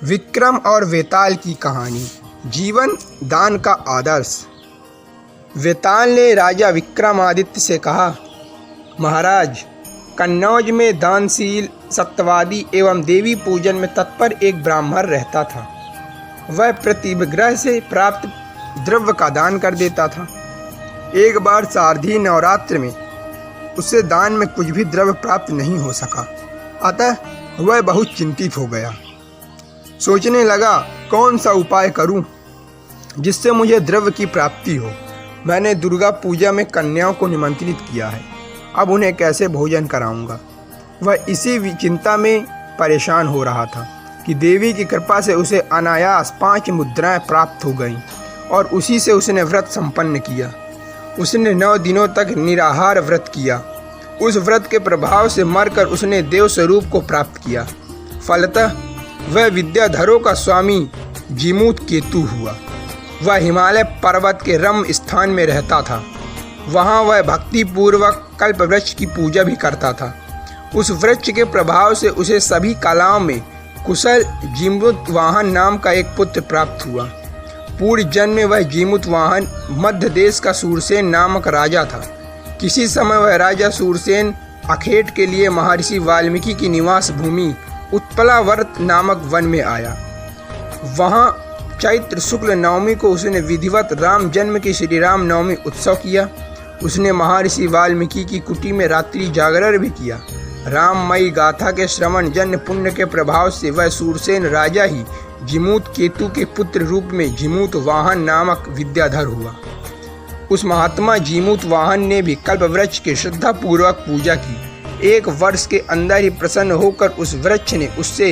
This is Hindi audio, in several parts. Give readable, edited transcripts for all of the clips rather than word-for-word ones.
विक्रम और वेताल की कहानी। जीवन दान का आदर्श। वेताल ने राजा विक्रमादित्य से कहा, महाराज, कन्नौज में दानशील, सत्यवादी एवं देवी पूजन में तत्पर एक ब्राह्मण रहता था। वह प्रतिग्रह से प्राप्त द्रव्य का दान कर देता था। एक बार शारदीय नवरात्र में उससे दान में कुछ भी द्रव्य प्राप्त नहीं हो सका। अतः वह बहुत चिंतित हो गया। सोचने लगा, कौन सा उपाय करूं जिससे मुझे द्रव्य की प्राप्ति हो। मैंने दुर्गा पूजा में कन्याओं को निमंत्रित किया है, अब उन्हें कैसे भोजन कराऊंगा। वह इसी चिंता में परेशान हो रहा था कि देवी की कृपा से उसे अनायास 5 मुद्राएं प्राप्त हो गईं और उसी से उसने व्रत संपन्न किया। उसने 9 दिनों तक निराहार व्रत किया। उस व्रत के प्रभाव से मरकर उसने देव स्वरूप को प्राप्त किया। फलतः वह विद्याधरों का स्वामी जीमूत केतु हुआ। वह हिमालय पर्वत के रम्य स्थान में रहता था। वहाँ वह भक्तिपूर्वक कल्पवृक्ष की पूजा भी करता था। उस वृक्ष के प्रभाव से उसे सभी कलाओं में कुशल जीमूत वाहन नाम का एक पुत्र प्राप्त हुआ। पूर्व जन्म में वह जीमूत वाहन मध्य देश का सूरसेन नामक राजा था। किसी समय वह राजा सूरसेन अखेट के लिए महर्षि वाल्मीकि की निवास भूमि उत्पलावर्त नामक वन में आया। वहाँ चैत्र शुक्ल नवमी को उसने विधिवत राम जन्म की श्री राम नवमी उत्सव किया। उसने महर्षि वाल्मीकि की कुटी में रात्रि जागरण भी किया। राममयी गाथा के श्रवण जन्य पुण्य के प्रभाव से वह सूरसेन राजा ही जीमूत केतु के पुत्र रूप में जीमूत वाहन नामक विद्याधर हुआ। उस महात्मा जीमूत वाहन ने भी कल्पवृक्ष की श्रद्धापूर्वक पूजा की। 1 वर्ष के अंदर ही प्रसन्न होकर उस वृक्ष ने उससे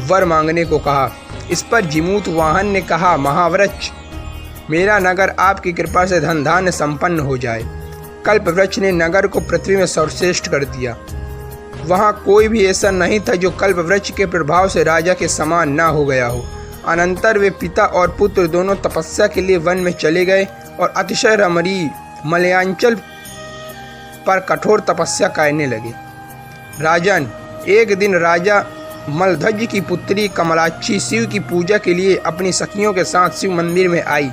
वर मांगने को कहा। इस पर जीमूत वाहन ने कहा, महावृक्ष, मेरा नगर आपकी कृपा से धन धान्य संपन्न हो जाए। कल्पवृक्ष ने नगर को पृथ्वी में सर्वश्रेष्ठ कर दिया। वहाँ कोई भी ऐसा नहीं था जो कल्पवृक्ष के प्रभाव से राजा के समान ना हो गया हो। अनंतर वे पिता और पुत्र दोनों तपस्या के लिए वन में चले गए और अतिशय रमणीय मलयांचल पर कठोर तपस्या करने लगे। राजन, एक दिन राजा मलध्वज की पुत्री कमलाक्षी शिव की पूजा के लिए अपनी सखियों के साथ शिव मंदिर में आई।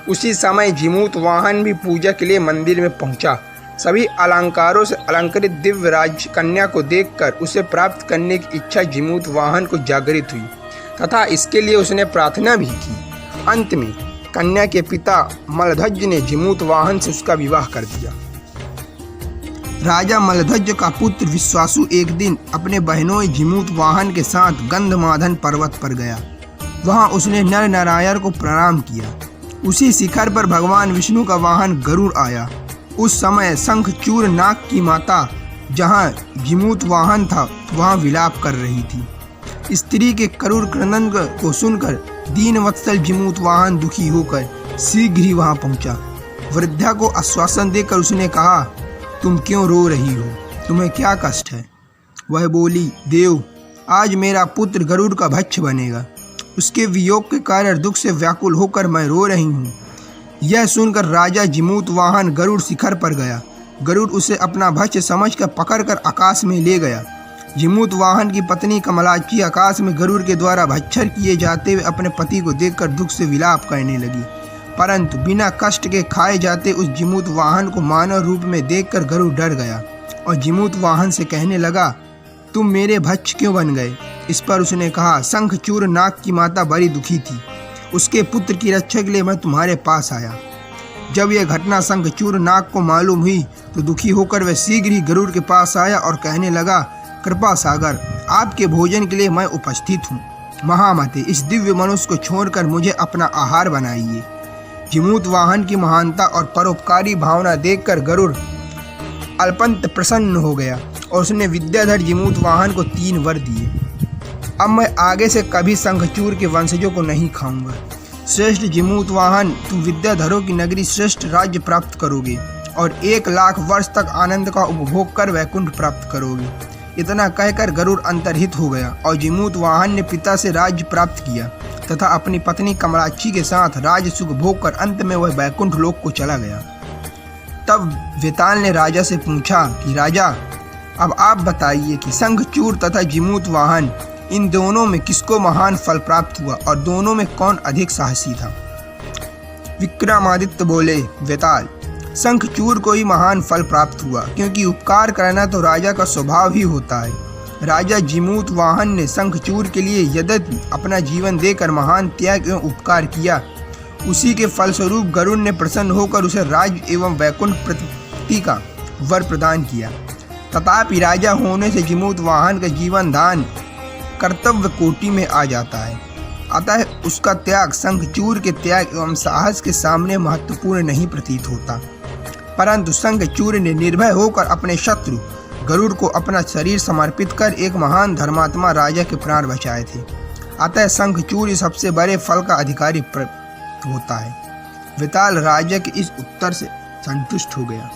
उसी समय जीमूत वाहन भी पूजा के लिए मंदिर में पहुंचा। सभी अलंकारों से अलंकृत दिव्य राजकन्या को देखकर उसे प्राप्त करने की इच्छा जीमूत वाहन को जागृत हुई तथा इसके लिए उसने प्रार्थना भी की। अंत में कन्या के पिता मलध्वज ने जीमूत वाहन से उसका विवाह कर दिया। राजा मलध्वज का पुत्र विश्वासु एक दिन अपने बहनों जीमूत वाहन के साथ गंधमादन पर्वत पर गया। वहां उसने नर नारायण को प्रणाम किया। उसी शिखर पर भगवान विष्णु का वाहन गरुड़ आया। उस समय शंखचूर नाग की माता, जहां जीमूत वाहन था, वहां विलाप कर रही थी। स्त्री के करुण क्रंदन को सुनकर दीन वत्सल जीमूत वाहन दुखी होकर शीघ्र ही वहां पहुंचा। वृद्धा को आश्वासन देकर उसने कहा, तुम क्यों रो रही हो? तुम्हें क्या कष्ट है? वह बोली, देव, आज मेरा पुत्र गरुड़ का भक्ष बनेगा। उसके वियोग के कारण दुख से व्याकुल होकर मैं रो रही हूँ। यह सुनकर राजा जीमूत वाहन गरुड़ शिखर पर गया। गरुड़ उसे अपना भक्ष समझकर पकड़कर आकाश में ले गया। जीमूत वाहन की पत्नी कमलाक्षी आकाश में गरुड़ के द्वारा भक्षण किए जाते हुए अपने पति को देखकर दुख से विलाप करने लगी। परंतु बिना कष्ट के खाए जाते उस जीमूत वाहन को मानव रूप में देखकर गरुड़ डर गया और जीमूत वाहन से कहने लगा, तुम मेरे भक्ष क्यों बन गए? इस पर उसने कहा, शंखचूर नाग की माता बड़ी दुखी थी। उसके पुत्र की रक्षा के लिए मैं तुम्हारे पास आया। जब यह घटना शंखचूर नाग को मालूम हुई तो दुखी होकर वह शीघ्र ही गरुड़ के पास आया और कहने लगा, कृपा सागर, आपके भोजन के लिए मैं उपस्थित हूँ। महामते, इस दिव्य मनुष्य को छोड़कर मुझे अपना आहार बनाइए। जीमूत वाहन की महानता और परोपकारी भावना देखकर गरुड़ अल्पंत प्रसन्न हो गया और उसने विद्याधर जीमूत वाहन को 3 वर दिए। अब मैं आगे से कभी शंखचूर के वंशजों को नहीं खाऊंगा। श्रेष्ठ जीमूत वाहन, तुम विद्याधरों की नगरी श्रेष्ठ राज्य प्राप्त करोगे और 1 लाख वर्ष तक आनंद का उपभोग कर वैकुंठ प्राप्त करोगे। इतना कहकर गरुड़ अंतर्हित हो गया और जीमूत वाहन ने पिता से राज्य प्राप्त किया तथा अपनी पत्नी कमलाक्षी के साथ राज सुख भोग कर अंत में वह वैकुंठ लोक को चला गया। तब वेताल ने राजा से पूछा कि राजा, अब आप बताइए कि शंखचूर तथा जीमूत वाहन इन दोनों में किसको महान फल प्राप्त हुआ और दोनों में कौन अधिक साहसी था? विक्रमादित्य बोले, वेताल, शंखचूड़ को ही महान फल प्राप्त हुआ, क्योंकि उपकार करना तो राजा का स्वभाव ही होता है। राजा जिमूत वाहन ने शंखचूड़ के लिए यद्यपि अपना जीवन देकर महान त्याग एवं उपकार किया, उसी के फलस्वरूप गरुड़ ने प्रसन्न होकर उसे राज्य एवं वैकुंठ प्राप्ति का वर प्रदान किया। तथापि राजा होने से जिमूत वाहन का जीवन दान कर्तव्य कोटि में आ जाता है, अतः उसका त्याग शंखचूड़ के त्याग एवं साहस के सामने महत्वपूर्ण नहीं प्रतीत होता। परंतु शंखचूड़ ने निर्भय होकर अपने शत्रु गरुड़ को अपना शरीर समर्पित कर एक महान धर्मात्मा राजा के प्राण बचाए थे, अतः शंखचूड़ सबसे बड़े फल का अधिकारी होता है। वेताल राजा के इस उत्तर से संतुष्ट हो गया।